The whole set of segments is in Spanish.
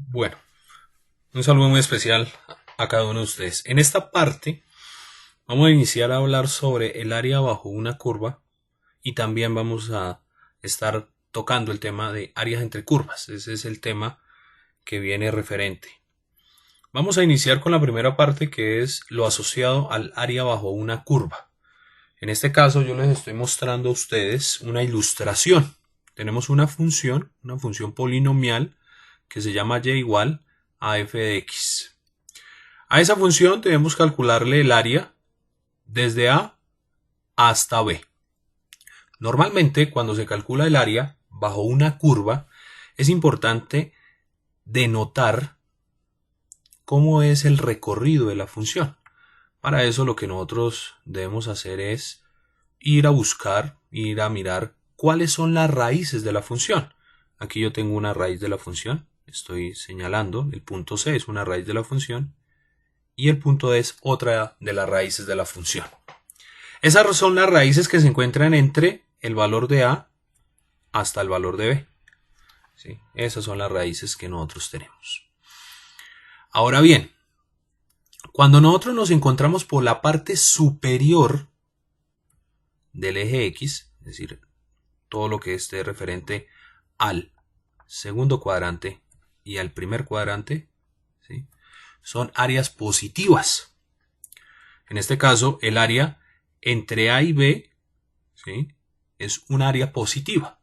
Bueno, un saludo muy especial a cada uno de ustedes. En esta parte vamos a iniciar a hablar sobre el área bajo una curva y también vamos a estar tocando el tema de áreas entre curvas. Ese es el tema que viene referente. Vamos a iniciar con la primera parte, que es lo asociado al área bajo una curva. En este caso yo les estoy mostrando a ustedes una ilustración. Tenemos una función polinomial que se llama y igual a f de x. A esa función debemos calcularle el área desde A hasta B. Normalmente, cuando se calcula el área bajo una curva, es importante denotar cómo es el recorrido de la función. Para eso lo que nosotros debemos hacer es ir a mirar cuáles son las raíces de la función. Aquí yo tengo una raíz de la función, estoy señalando, el punto C es una raíz de la función y el punto D es otra de las raíces de la función. Esas son las raíces que se encuentran entre el valor de A hasta el valor de B. ¿Sí? Esas son las raíces que nosotros tenemos. Ahora bien, cuando nosotros nos encontramos por la parte superior del eje X, es decir, todo lo que esté referente al segundo cuadrante y al primer cuadrante, ¿sí?, son áreas positivas. En este caso, el área entre A y B, ¿sí?, es un área positiva.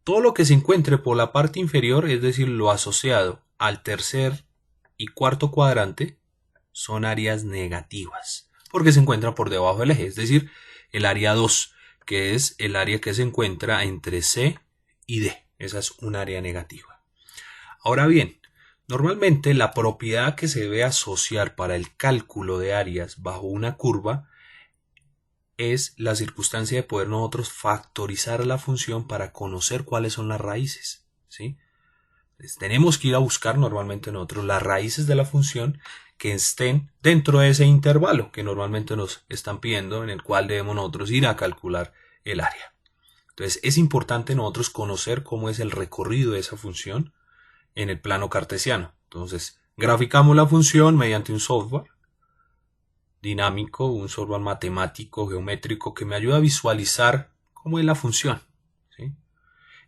Todo lo que se encuentre por la parte inferior, es decir, lo asociado al tercer y cuarto cuadrante, son áreas negativas, porque se encuentran por debajo del eje, es decir, el área 2, que es el área que se encuentra entre C y D. Esa es un área negativa. Ahora bien, normalmente la propiedad que se debe asociar para el cálculo de áreas bajo una curva es la circunstancia de poder nosotros factorizar la función para conocer cuáles son las raíces, ¿sí? Entonces, tenemos que ir a buscar normalmente nosotros las raíces de la función que estén dentro de ese intervalo que normalmente nos están pidiendo, en el cual debemos nosotros ir a calcular el área. Entonces es importante nosotros conocer cómo es el recorrido de esa función en el plano cartesiano. Entonces graficamos la función mediante un software dinámico, un software matemático, geométrico, que me ayuda a visualizar cómo es la función, ¿sí?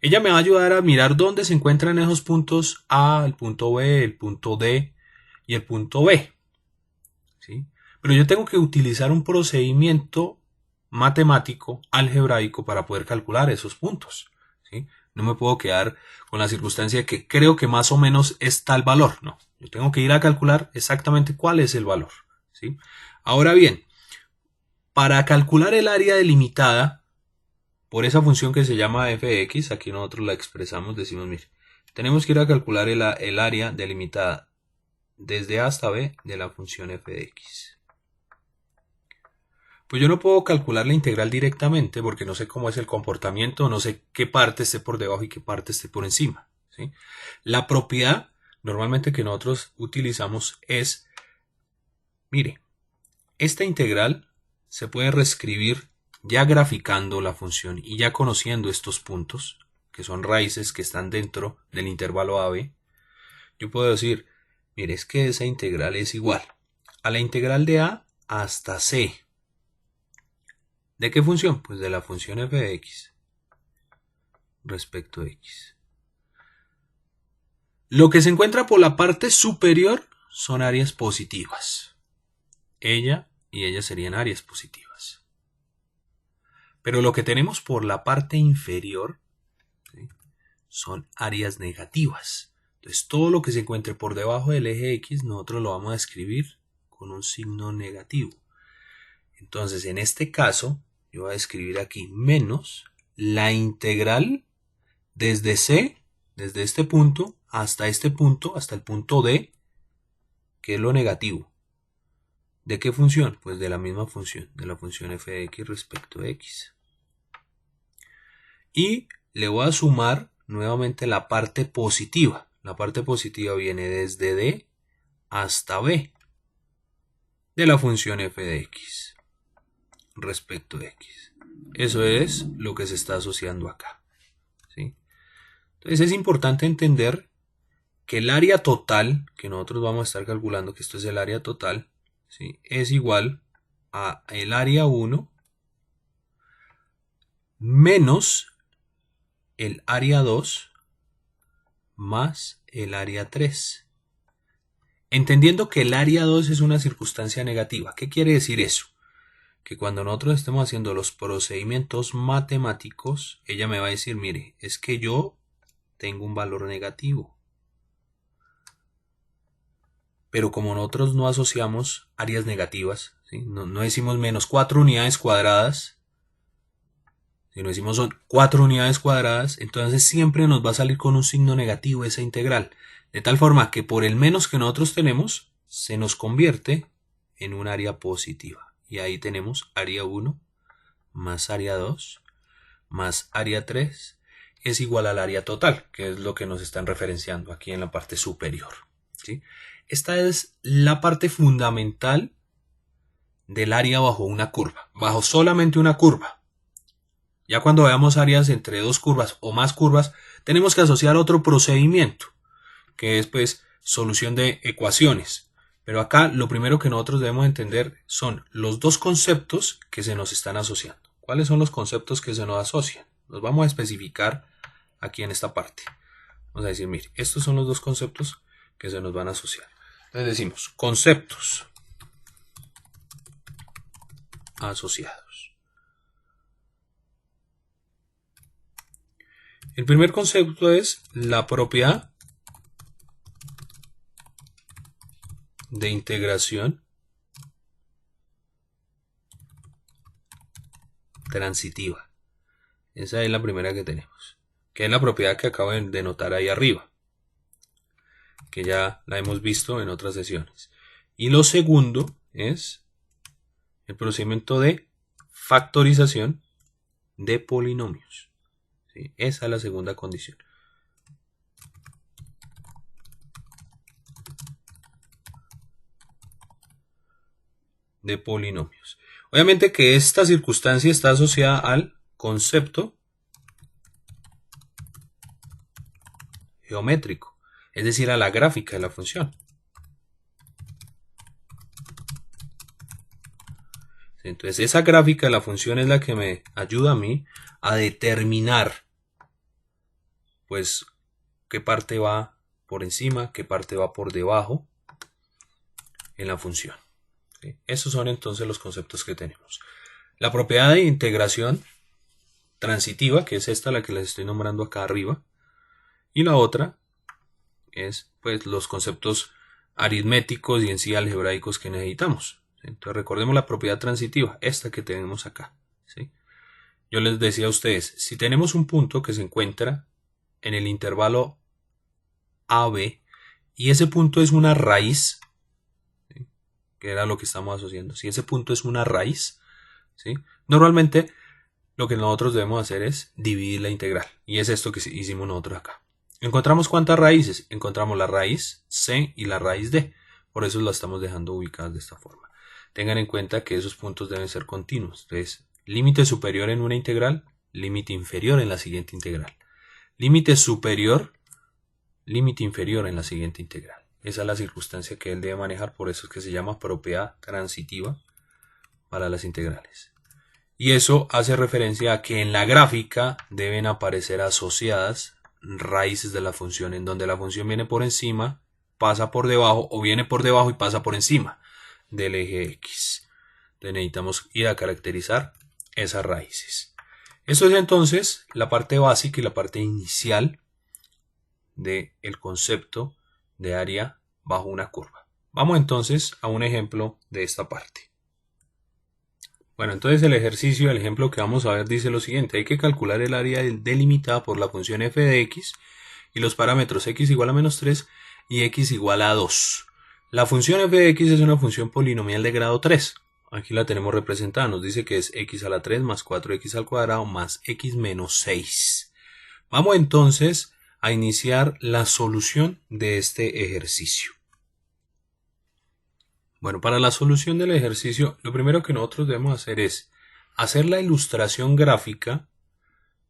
Ella me va a ayudar a mirar dónde se encuentran esos puntos A, el punto B, el punto D y el punto B, ¿sí? Pero yo tengo que utilizar un procedimiento matemático, algebraico, para poder calcular esos puntos, ¿sí? No me puedo quedar con la circunstancia de que creo que más o menos es tal valor. No, yo tengo que ir a calcular exactamente cuál es el valor, ¿sí? Ahora bien, para calcular el área delimitada por esa función que se llama f de x, aquí nosotros la expresamos, decimos, mire, tenemos que ir a calcular el área delimitada desde A hasta B de la función f de x. Pues yo no puedo calcular la integral directamente porque no sé cómo es el comportamiento, no sé qué parte esté por debajo y qué parte esté por encima, ¿sí? La propiedad normalmente que nosotros utilizamos es, mire, esta integral se puede reescribir ya graficando la función y ya conociendo estos puntos, que son raíces que están dentro del intervalo AB. Yo puedo decir, mire, es que esa integral es igual a la integral de A hasta C. ¿De qué función? Pues de la función f de x respecto a x. Lo que se encuentra por la parte superior son áreas positivas. Ella y ella serían áreas positivas. Pero lo que tenemos por la parte inferior, ¿sí?, son áreas negativas. Entonces todo lo que se encuentre por debajo del eje X nosotros lo vamos a escribir con un signo negativo. Entonces en este caso yo voy a escribir aquí menos la integral desde C, desde este punto, hasta el punto D, que es lo negativo. ¿De qué función? Pues de la misma función, de la función f de x respecto a x. Y le voy a sumar nuevamente la parte positiva. La parte positiva viene desde D hasta B de la función f de x respecto a x. Eso es lo que se está asociando acá, ¿sí? Entonces es importante entender que el área total, que nosotros vamos a estar calculando que esto es el área total, ¿sí? Es igual a el área 1 menos el área 2 más el área 3. Entendiendo que el área 2 es una circunstancia negativa. ¿Qué quiere decir eso? Que cuando nosotros estemos haciendo los procedimientos matemáticos, ella me va a decir, mire, es que yo tengo un valor negativo. Pero como nosotros no asociamos áreas negativas, ¿sí? No decimos menos 4 unidades cuadradas, si no decimos son 4 unidades cuadradas, entonces siempre nos va a salir con un signo negativo esa integral. De tal forma que por el menos que nosotros tenemos, se nos convierte en un área positiva. Y ahí tenemos área 1 más área 2 más área 3 es igual al área total, que es lo que nos están referenciando aquí en la parte superior, ¿sí? Esta es la parte fundamental del área bajo una curva, bajo solamente una curva. Ya cuando veamos áreas entre dos curvas o más curvas, tenemos que asociar otro procedimiento, que es pues solución de ecuaciones. Pero acá lo primero que nosotros debemos entender son los dos conceptos que se nos están asociando. ¿Cuáles son los conceptos que se nos asocian? Los vamos a especificar aquí en esta parte. Vamos a decir, mire, estos son los dos conceptos que se nos van a asociar. Entonces decimos, conceptos asociados. El primer concepto es la propiedad de integración transitiva. Esa es la primera que tenemos, que es la propiedad que acabo de denotar ahí arriba, que ya la hemos visto en otras sesiones. Y lo segundo es el procedimiento de factorización de polinomios. ¿Sí? Esa es la segunda condición. De polinomios. Obviamente que esta circunstancia está asociada al concepto geométrico, es decir, a la gráfica de la función. Entonces esa gráfica de la función es la que me ayuda a mí a determinar pues qué parte va por encima, qué parte va por debajo en la función. ¿Sí? Esos son entonces los conceptos que tenemos. La propiedad de integración transitiva, que es esta la que les estoy nombrando acá arriba, y la otra es pues los conceptos aritméticos y en sí algebraicos que necesitamos. Entonces recordemos la propiedad transitiva, esta que tenemos acá. ¿Sí? Yo les decía a ustedes, si tenemos un punto que se encuentra en el intervalo AB y ese punto es una raíz, ¿sí? Que era lo que estamos asociando, si ese punto es una raíz, ¿sí? Normalmente lo que nosotros debemos hacer es dividir la integral y es esto que hicimos nosotros acá. ¿Encontramos cuántas raíces? Encontramos la raíz C y la raíz D, por eso la estamos dejando ubicadas de esta forma. Tengan en cuenta que esos puntos deben ser continuos. Entonces, límite superior en una integral, límite inferior en la siguiente integral. Límite superior, límite inferior en la siguiente integral. Esa es la circunstancia que él debe manejar, por eso es que se llama propiedad transitiva para las integrales. Y eso hace referencia a que en la gráfica deben aparecer asociadas raíces de la función, en donde la función viene por encima, pasa por debajo, o viene por debajo y pasa por encima del eje X. Entonces necesitamos ir a caracterizar esas raíces. Eso es entonces la parte básica y la parte inicial del concepto de área bajo una curva. Vamos entonces a un ejemplo de esta parte. Bueno, entonces el ejercicio, el ejemplo que vamos a ver dice lo siguiente. Hay que calcular el área delimitada por la función f de x y los parámetros x igual a menos 3 y x igual a 2. La función f de x es una función polinomial de grado 3. Aquí la tenemos representada. Nos dice que es x a la 3 más 4x al cuadrado más x menos 6. Vamos entonces a iniciar la solución de este ejercicio. Bueno, para la solución del ejercicio, lo primero que nosotros debemos hacer es hacer la ilustración gráfica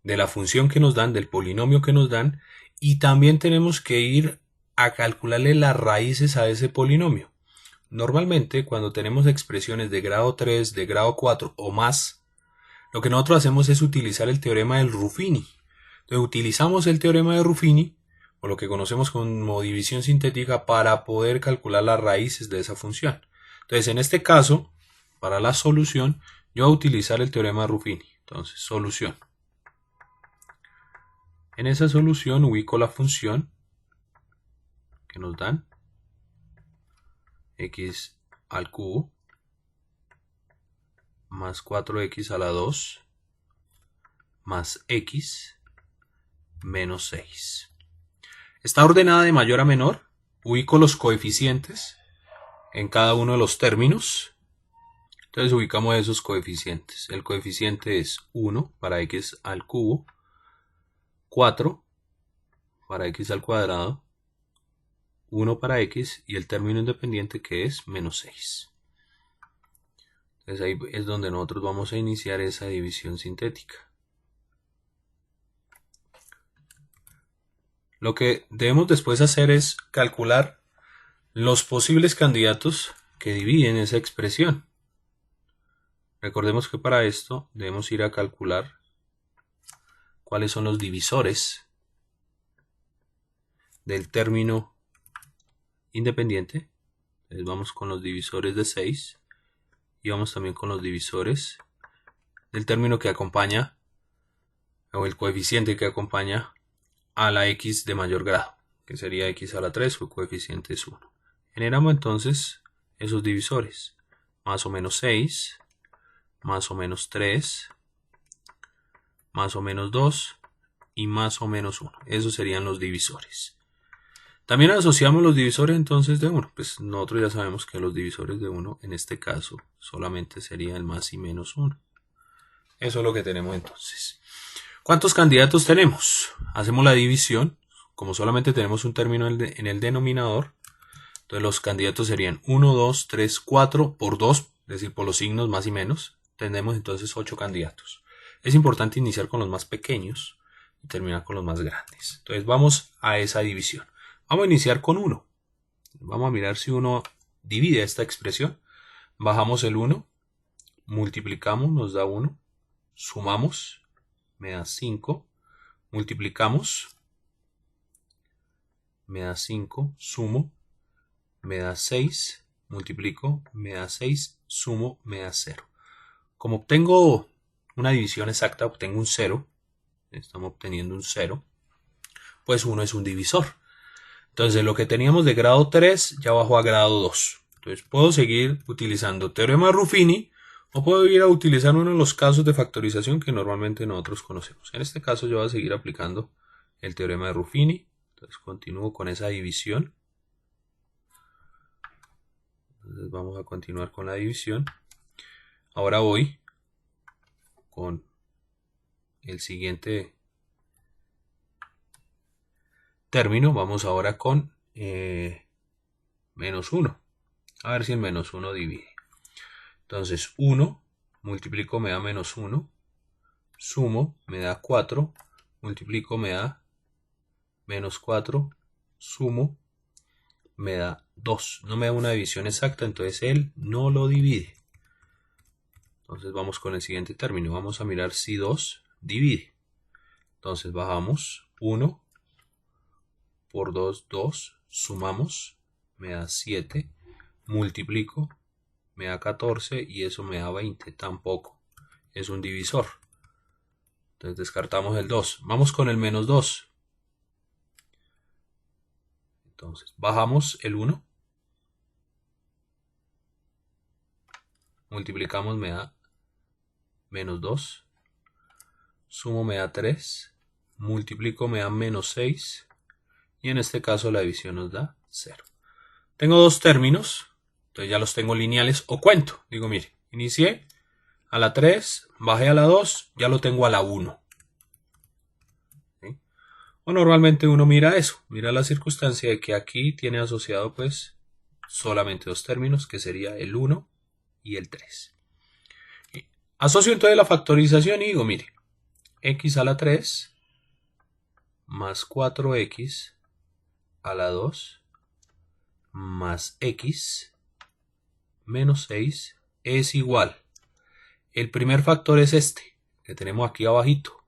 de la función que nos dan, del polinomio que nos dan, y también tenemos que ir a calcularle las raíces a ese polinomio. Normalmente cuando tenemos expresiones de grado 3, de grado 4 o más, lo que nosotros hacemos es utilizar el teorema del Ruffini. Entonces utilizamos el teorema de Ruffini, o lo que conocemos como división sintética, para poder calcular las raíces de esa función. Entonces en este caso, para la solución, yo voy a utilizar el teorema de Ruffini. Entonces, solución. En esa solución ubico la función que nos dan x al cubo más 4x a la 2 más x menos 6. Está ordenada de mayor a menor. Ubico los coeficientes en cada uno de los términos. Entonces ubicamos esos coeficientes. El coeficiente es 1 para x al cubo, 4 para x al cuadrado, 1 para x y el término independiente que es menos 6. Entonces ahí es donde nosotros vamos a iniciar esa división sintética. Lo que debemos después hacer es calcular los posibles candidatos que dividen esa expresión. Recordemos que para esto debemos ir a calcular cuáles son los divisores del término independiente. Entonces vamos con los divisores de 6 y vamos también con los divisores del término que acompaña, o el coeficiente que acompaña a la x de mayor grado, que sería x a la 3, su coeficiente es 1. Generamos entonces esos divisores, más o menos 6, más o menos 3, más o menos 2 y más o menos 1. Esos serían los divisores. También asociamos los divisores entonces de 1. Pues nosotros ya sabemos que los divisores de 1 en este caso solamente sería el más y menos 1. Eso es lo que tenemos entonces. ¿Cuántos candidatos tenemos? Hacemos la división. Como solamente tenemos un término en el denominador, entonces los candidatos serían 1, 2, 3, 4 por 2, es decir, por los signos más y menos. Tenemos entonces 8 candidatos. Es importante iniciar con los más pequeños y terminar con los más grandes. Entonces vamos a esa división. Vamos a iniciar con 1. Vamos a mirar si 1 divide esta expresión. Bajamos el 1, multiplicamos, nos da 1, sumamos, me da 5, multiplicamos, me da 5, sumo, me da 6, multiplico, me da 6, sumo, me da 0. Como obtengo una división exacta, obtengo un 0, estamos obteniendo un 0, pues 1 es un divisor. Entonces lo que teníamos de grado 3 ya bajó a grado 2. Entonces puedo seguir utilizando teorema de Ruffini o puedo ir a utilizar uno de los casos de factorización que normalmente nosotros conocemos. En este caso yo voy a seguir aplicando el teorema de Ruffini. Entonces continúo con esa división. Entonces vamos a continuar con la división. Ahora voy con el siguiente término. Vamos ahora con menos 1. A ver si el menos 1 divide. Entonces 1, multiplico, me da menos 1. Sumo, me da 4. Multiplico, me da menos 4. Sumo, me da 2. No me da una división exacta, entonces él no lo divide. Entonces vamos con el siguiente término. Vamos a mirar si 2 divide. Entonces bajamos 1 por 2, 2. Sumamos, me da 7. Multiplico, me da 14 y eso me da 20. Tampoco es un divisor. Entonces descartamos el 2. Vamos con el menos 2. Entonces bajamos el 1. Multiplicamos, me da menos 2. Sumo, me da 3. Multiplico, me da menos 6. Y en este caso la división nos da 0. Tengo dos términos. Entonces ya los tengo lineales o cuento. Digo, mire, inicié a la 3, bajé a la 2, ya lo tengo a la 1. ¿Sí? O normalmente uno mira eso, mira la circunstancia de que aquí tiene asociado pues solamente dos términos, que sería el 1 y el 3. Asocio entonces la factorización y digo, mire, x a la 3 más 4x a la 2 más x menos 6 es igual. El primer factor es este, que tenemos aquí abajito.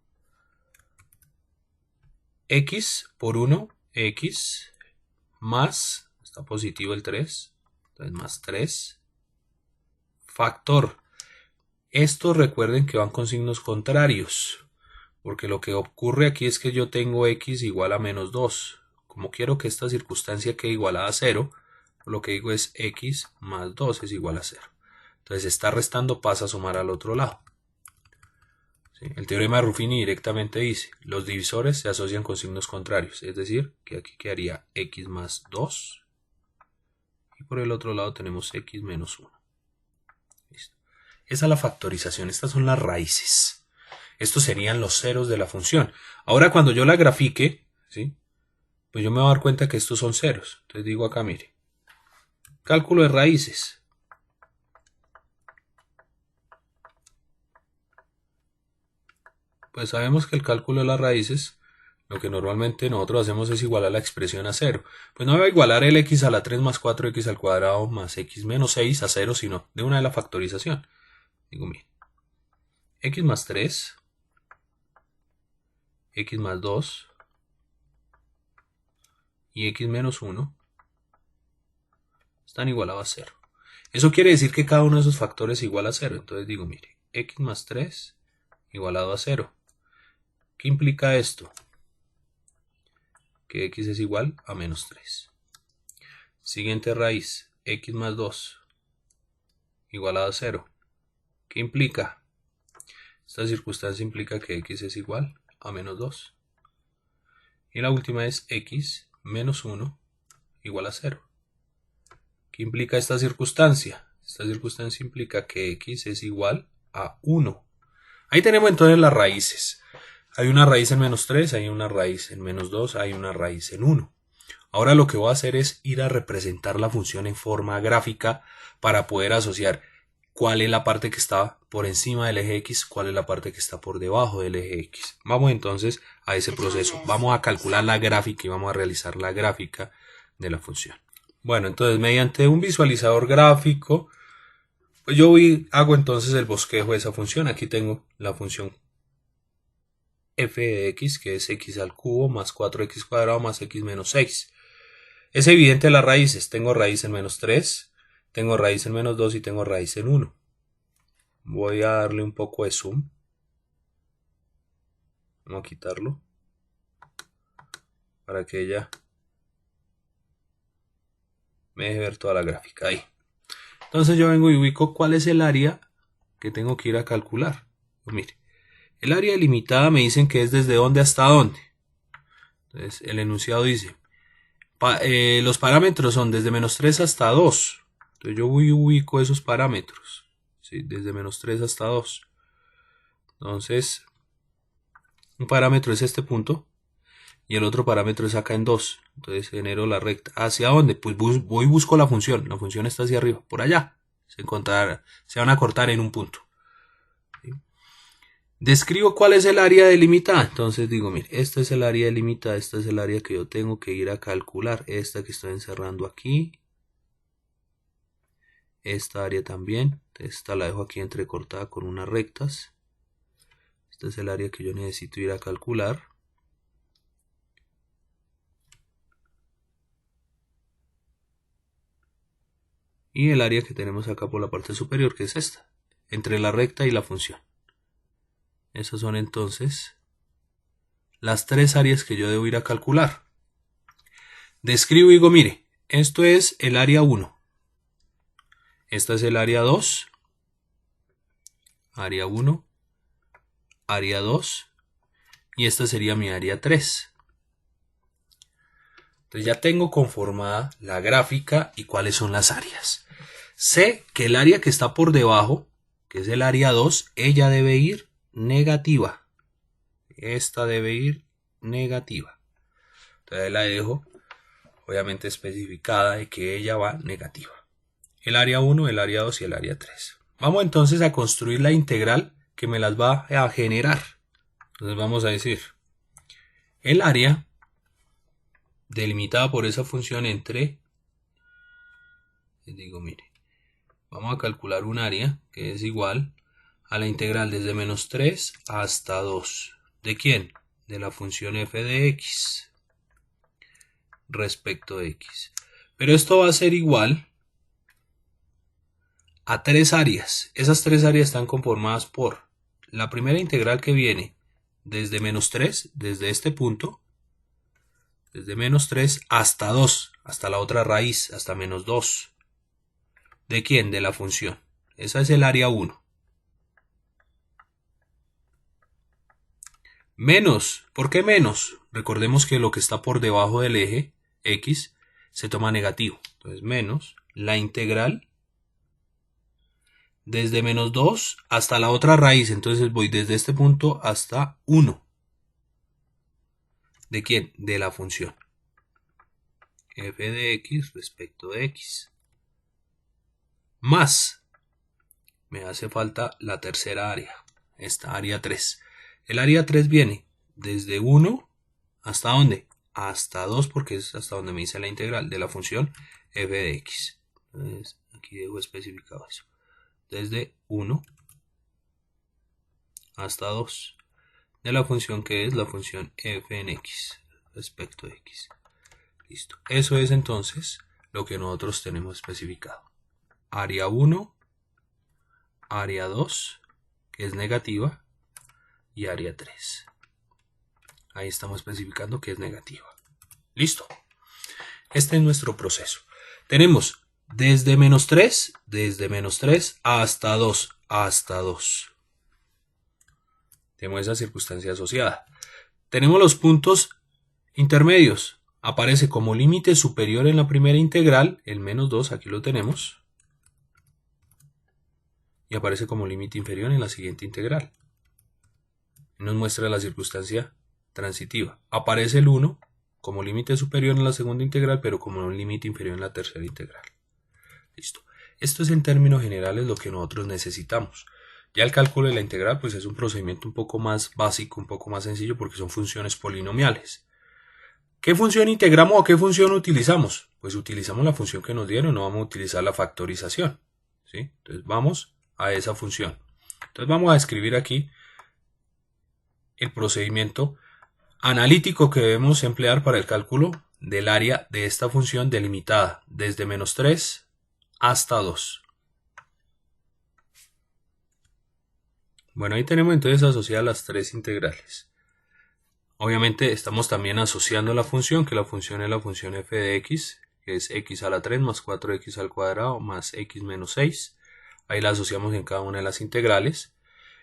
X por 1, x más, está positivo el 3, entonces más 3, factor. Estos recuerden que van con signos contrarios, porque lo que ocurre aquí es que yo tengo x igual a menos 2. Como quiero que esta circunstancia quede igualada a 0, lo que digo es x más 2 es igual a 0. Entonces está restando, pasa a sumar al otro lado. ¿Sí? El teorema de Ruffini directamente dice, los divisores se asocian con signos contrarios, es decir, que aquí quedaría x más 2 y por el otro lado tenemos x menos 1. ¿Listo? Esa es la factorización, estas son las raíces. Estos serían los ceros de la función. Ahora cuando yo la grafique, ¿sí? Pues yo me voy a dar cuenta que estos son ceros. Entonces digo acá, mire, cálculo de raíces. Pues sabemos que el cálculo de las raíces, lo que normalmente nosotros hacemos es igualar la expresión a 0. Pues no voy a igualar el x a la 3 más 4x al cuadrado más x menos 6 a 0, sino de una de la factorización. Digo, mire, x más 3, x más 2 y x menos 1 están igualados a 0. Eso quiere decir que cada uno de esos factores es igual a 0. Entonces digo, mire, x más 3 igualado a 0. ¿Qué implica esto? Que x es igual a menos 3. Siguiente raíz, x más 2 igualado a 0. ¿Qué implica? Esta circunstancia implica que x es igual a menos 2. Y la última es x menos 1 igual a 0. ¿Qué implica esta circunstancia? Esta circunstancia implica que x es igual a 1. Ahí tenemos entonces las raíces. Hay una raíz en menos 3, hay una raíz en menos 2, hay una raíz en 1. Ahora lo que voy a hacer es ir a representar la función en forma gráfica para poder asociar cuál es la parte que está por encima del eje X, cuál es la parte que está por debajo del eje X. Vamos entonces a ese proceso. Vamos a calcular la gráfica y vamos a realizar la gráfica de la función. Bueno, entonces mediante un visualizador gráfico, pues yo hago entonces el bosquejo de esa función. Aquí tengo la función f de x, que es x al cubo más 4x cuadrado más x menos 6. Es evidente las raíces. Tengo raíz en menos 3, tengo raíz en menos 2 y tengo raíz en 1. Voy a darle un poco de zoom. Vamos a quitarlo para que ella me deje ver toda la gráfica ahí. Entonces yo vengo y ubico cuál es el área que tengo que ir a calcular. Pues mire, el área delimitada me dicen que es desde dónde hasta dónde. Entonces el enunciado dice, los parámetros son desde menos 3 hasta 2. Entonces yo voy y ubico esos parámetros, ¿sí? Desde menos 3 hasta 2. Entonces, un parámetro es este punto y el otro parámetro es acá en 2. Entonces genero la recta. ¿Hacia dónde? Pues voy y busco la función. La función está hacia arriba, por allá. Se van a cortar en un punto. ¿Sí? Describo cuál es el área delimitada. Entonces digo, mire, esta es el área delimitada, esta es el área que yo tengo que ir a calcular. Esta que estoy encerrando aquí. Esta área también. Esta la dejo aquí entrecortada con unas rectas. Esta es el área que yo necesito ir a calcular. Y el área que tenemos acá por la parte superior, que es esta, entre la recta y la función. Esas son entonces las tres áreas que yo debo ir a calcular. Describo y digo, mire, esto es el área 1. Esta es el área 2. Área 1. Área 2. Y esta sería mi área 3. Entonces ya tengo conformada la gráfica y cuáles son las áreas. Sé que el área que está por debajo, que es el área 2, ella debe ir negativa. Esta debe ir negativa. Entonces la dejo obviamente especificada de que ella va negativa. El área 1, el área 2 y el área 3. Vamos entonces a construir la integral que me las va a generar. Entonces vamos a decir, el área delimitada por esa función entre, les digo, mire, vamos a calcular un área que es igual a la integral desde menos 3 hasta 2. ¿De quién? De la función f de x respecto de x. Pero esto va a ser igual a tres áreas. Esas tres áreas están conformadas por la primera integral que viene desde menos 3, desde este punto, desde menos 3 hasta 2, hasta la otra raíz, hasta menos 2. ¿De quién? De la función. Esa es el área 1. Menos. ¿Por qué menos? Recordemos que lo que está por debajo del eje x se toma negativo. Entonces menos la integral desde menos 2 hasta la otra raíz. Entonces voy desde este punto hasta 1. ¿De quién? De la función f de x respecto de x. Más. Me hace falta la tercera área. Esta área 3. El área 3 viene desde 1 hasta ¿dónde? Hasta 2, porque es hasta donde me dice la integral de la función f de x. Entonces aquí dejo especificado eso. Desde 1 hasta 2 de la función que es la función f en x respecto de x. Listo. Eso es entonces lo que nosotros tenemos especificado. Área 1, área 2, que es negativa, y área 3. Ahí estamos especificando que es negativa. Listo. Este es nuestro proceso. Tenemos desde menos 3 hasta 2, hasta 2. Tenemos esa circunstancia asociada. Tenemos los puntos intermedios. Aparece como límite superior en la primera integral, el menos 2, aquí lo tenemos. Y aparece como límite inferior en la siguiente integral. Nos muestra la circunstancia transitiva. Aparece el 1 como límite superior en la segunda integral, pero como un límite inferior en la tercera integral. Listo. Esto es en términos generales lo que nosotros necesitamos. Ya el cálculo de la integral pues es un procedimiento un poco más básico, un poco más sencillo, porque son funciones polinomiales. ¿Qué función integramos o qué función utilizamos? Pues utilizamos la función que nos dieron, no vamos a utilizar la factorización, ¿sí? Entonces vamos a esa función. Entonces vamos a escribir aquí el procedimiento analítico que debemos emplear para el cálculo del área de esta función delimitada desde menos 3 hasta 2. Bueno, ahí tenemos entonces asociadas las tres integrales. Obviamente estamos también asociando la función, que la función es la función f de x, que es x a la 3 más 4x al cuadrado más x menos 6. Ahí la asociamos en cada una de las integrales.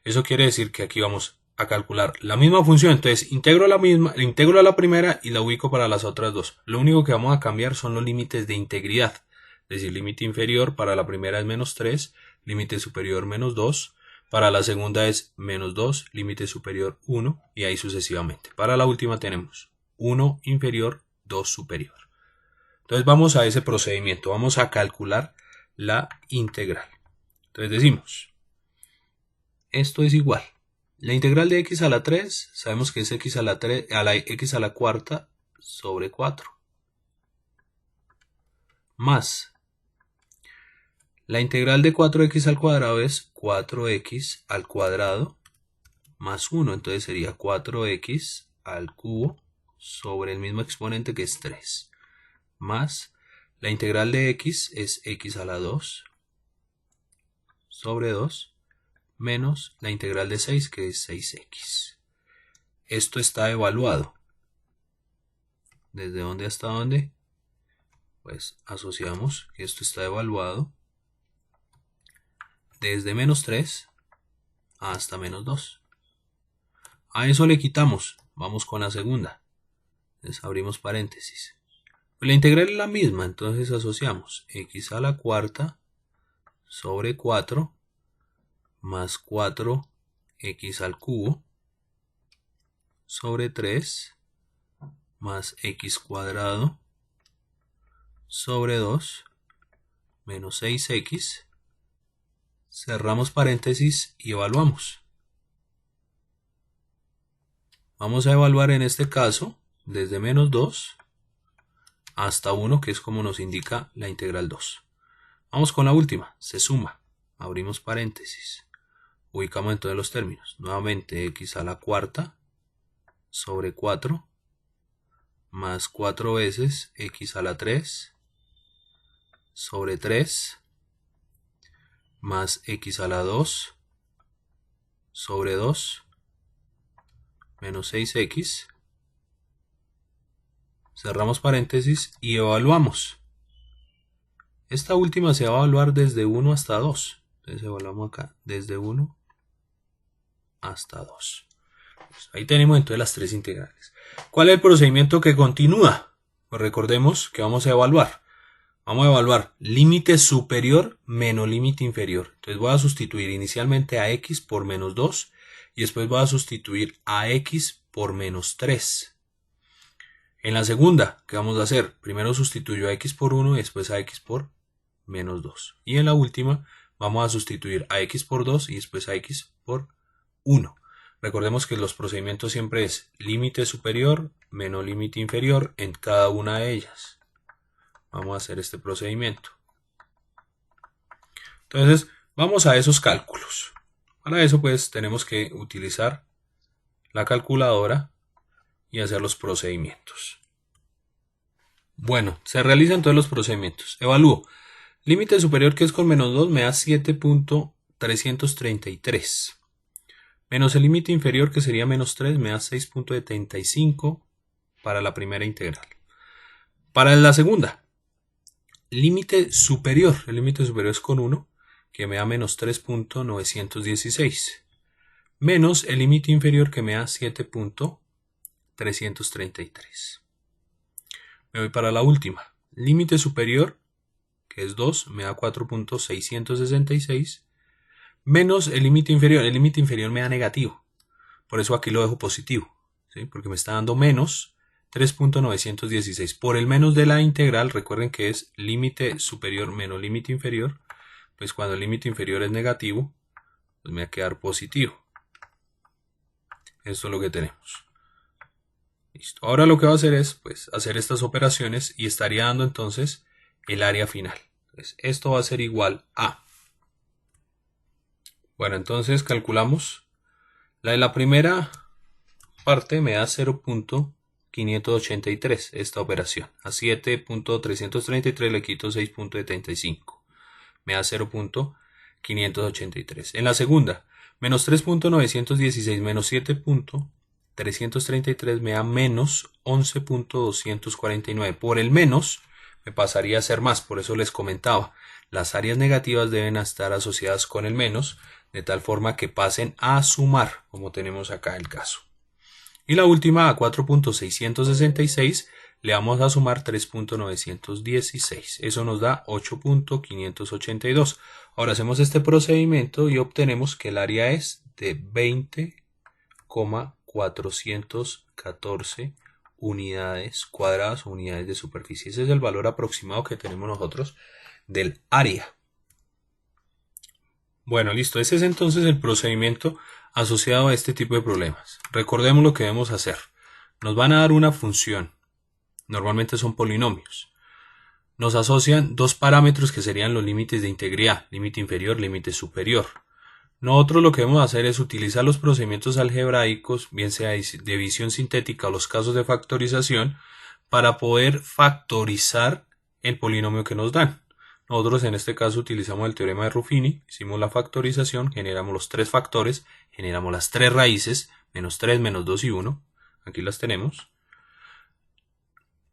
Eso quiere decir que aquí vamos a calcular la misma función. Entonces integro a la primera y la ubico para las otras dos. Lo único que vamos a cambiar son los límites de integridad. Es decir, límite inferior para la primera es menos 3, límite superior menos 2. Para la segunda es menos 2, límite superior 1 y ahí sucesivamente. Para la última tenemos 1 inferior, 2 superior. Entonces vamos a ese procedimiento. Vamos a calcular la integral. Entonces decimos, esto es igual. La integral de x a la 3 sabemos que es x a la cuarta sobre 4. Más la integral de 4x al cuadrado es 4x al cuadrado más 1. Entonces sería 4x al cubo sobre el mismo exponente que es 3. Más la integral de x es x a la 2 sobre 2. Menos la integral de 6 que es 6x. Esto está evaluado. ¿Desde dónde hasta dónde? Pues asociamos que esto está evaluado desde menos 3 hasta menos 2. A eso le quitamos. Vamos con la segunda. Entonces abrimos paréntesis. Pues la integral es la misma, entonces asociamos x a la cuarta sobre 4 más 4x al cubo sobre 3 más x cuadrado sobre 2 menos 6x. Cerramos paréntesis y evaluamos. Vamos a evaluar en este caso desde menos 2 hasta 1, que es como nos indica la integral 2. Vamos con la última, se suma, abrimos paréntesis, ubicamos entonces los términos, nuevamente x a la cuarta sobre 4 más 4 veces x a la 3 sobre 3 más x a la 2 sobre 2 menos 6x. Cerramos paréntesis y evaluamos. Esta última se va a evaluar desde 1 hasta 2. Entonces evaluamos acá desde 1 hasta 2. Pues ahí tenemos entonces las tres integrales. ¿Cuál es el procedimiento que continúa? Pues recordemos que vamos a evaluar. Vamos a evaluar límite superior menos límite inferior. Entonces voy a sustituir inicialmente a x por menos 2 y después voy a sustituir a x por menos 3. En la segunda, ¿qué vamos a hacer? Primero sustituyo a x por 1 y después a x por menos 2. Y en la última vamos a sustituir a x por 2 y después a x por 1. Recordemos que los procedimientos siempre es límite superior menos límite inferior en cada una de ellas. Vamos a hacer este procedimiento. Entonces, vamos a esos cálculos. Para eso pues tenemos que utilizar la calculadora y hacer los procedimientos. Bueno, se realizan todos los procedimientos. Evalúo. Límite superior, que es con menos 2, me da 7.333. Menos el límite inferior, que sería menos 3, me da 6.75 para la primera integral. Para la segunda, límite superior. El límite superior es con 1, que me da menos 3.916. Menos el límite inferior, que me da 7.333. Me voy para la última. Límite superior, que es 2, me da 4.666. Menos el límite inferior. El límite inferior me da negativo. Por eso aquí lo dejo positivo, ¿sí? Porque me está dando menos 3.916. Por el menos de la integral, recuerden que es límite superior menos límite inferior. Pues cuando el límite inferior es negativo, pues me va a quedar positivo. Esto es lo que tenemos. Listo. Ahora lo que va a hacer es pues hacer estas operaciones y estaría dando entonces el área final. Entonces, esto va a ser igual a... Bueno, entonces calculamos. La primera parte me da 0.583 esta operación. A 7.333 le quito 6.75. Me da 0.583. En la segunda, menos 3.916 menos 7.333 me da menos 11.249. Por el menos me pasaría a ser más, por eso les comentaba. Las áreas negativas deben estar asociadas con el menos, de tal forma que pasen a sumar, como tenemos acá el caso. Y la última, a 4.666, le vamos a sumar 3.916. Eso nos da 8.582. Ahora hacemos este procedimiento y obtenemos que el área es de 20,414 unidades cuadradas o unidades de superficie. Ese es el valor aproximado que tenemos nosotros del área. Bueno, listo. Ese es entonces el procedimiento asociado a este tipo de problemas. Recordemos lo que debemos hacer. Nos van a dar una función. Normalmente son polinomios. Nos asocian dos parámetros que serían los límites de integridad. Límite inferior, límite superior. Nosotros lo que debemos hacer es utilizar los procedimientos algebraicos, bien sea de división sintética o los casos de factorización, para poder factorizar el polinomio que nos dan. Nosotros en este caso utilizamos el teorema de Ruffini, hicimos la factorización, generamos los tres factores, generamos las tres raíces, menos 3, menos 2 y 1, aquí las tenemos.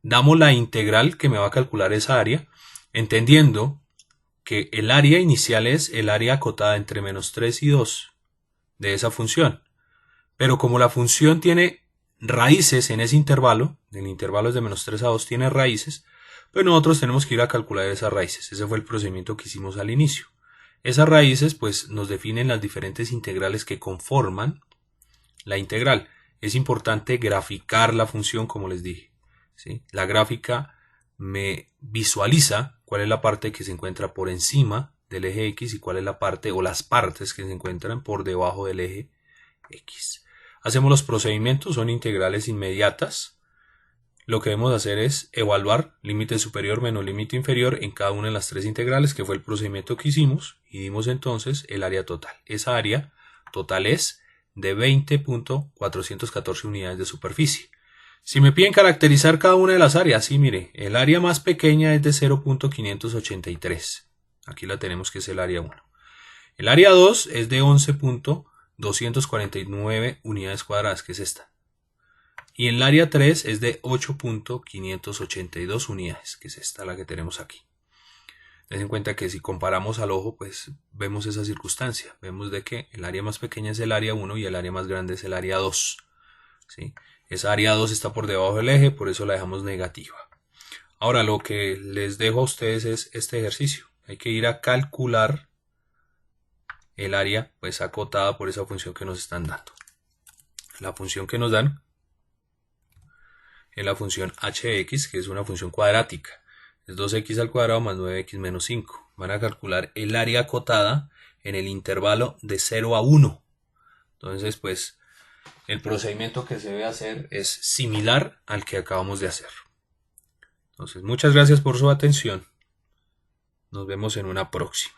Damos la integral que me va a calcular esa área, entendiendo que el área inicial es el área acotada entre menos 3 y 2 de esa función. Pero como la función tiene raíces en ese intervalo, el intervalo es de menos 3 a 2, tiene raíces, pues nosotros tenemos que ir a calcular esas raíces. Ese fue el procedimiento que hicimos al inicio. Esas raíces pues nos definen las diferentes integrales que conforman la integral. Es importante graficar la función, como les dije, ¿sí? La gráfica me visualiza cuál es la parte que se encuentra por encima del eje X y cuál es la parte o las partes que se encuentran por debajo del eje X. Hacemos los procedimientos, son integrales inmediatas. lo que debemos hacer es evaluar límite superior menos límite inferior en cada una de las tres integrales, que fue el procedimiento que hicimos, y dimos entonces el área total. Esa área total es de 20.414 unidades de superficie. Si me piden caracterizar cada una de las áreas, sí, mire, el área más pequeña es de 0.583. Aquí la tenemos, que es el área 1. El área 2 es de 11.249 unidades cuadradas, que es esta. Y el área 3 es de 8.582 unidades, que es esta la que tenemos aquí. Ten en cuenta que si comparamos al ojo, pues vemos esa circunstancia. Vemos de que el área más pequeña es el área 1 y el área más grande es el área 2. ¿Sí? Esa área 2 está por debajo del eje, por eso la dejamos negativa. Ahora lo que les dejo a ustedes es este ejercicio. Hay que ir a calcular el área pues acotada por esa función que nos están dando. La función que nos dan es la función hx, que es una función cuadrática. Es 2x al cuadrado más 9x menos 5. Van a calcular el área acotada en el intervalo de 0 a 1. Entonces, pues, el procedimiento que se debe hacer es similar al que acabamos de hacer. Entonces, muchas gracias por su atención. Nos vemos en una próxima.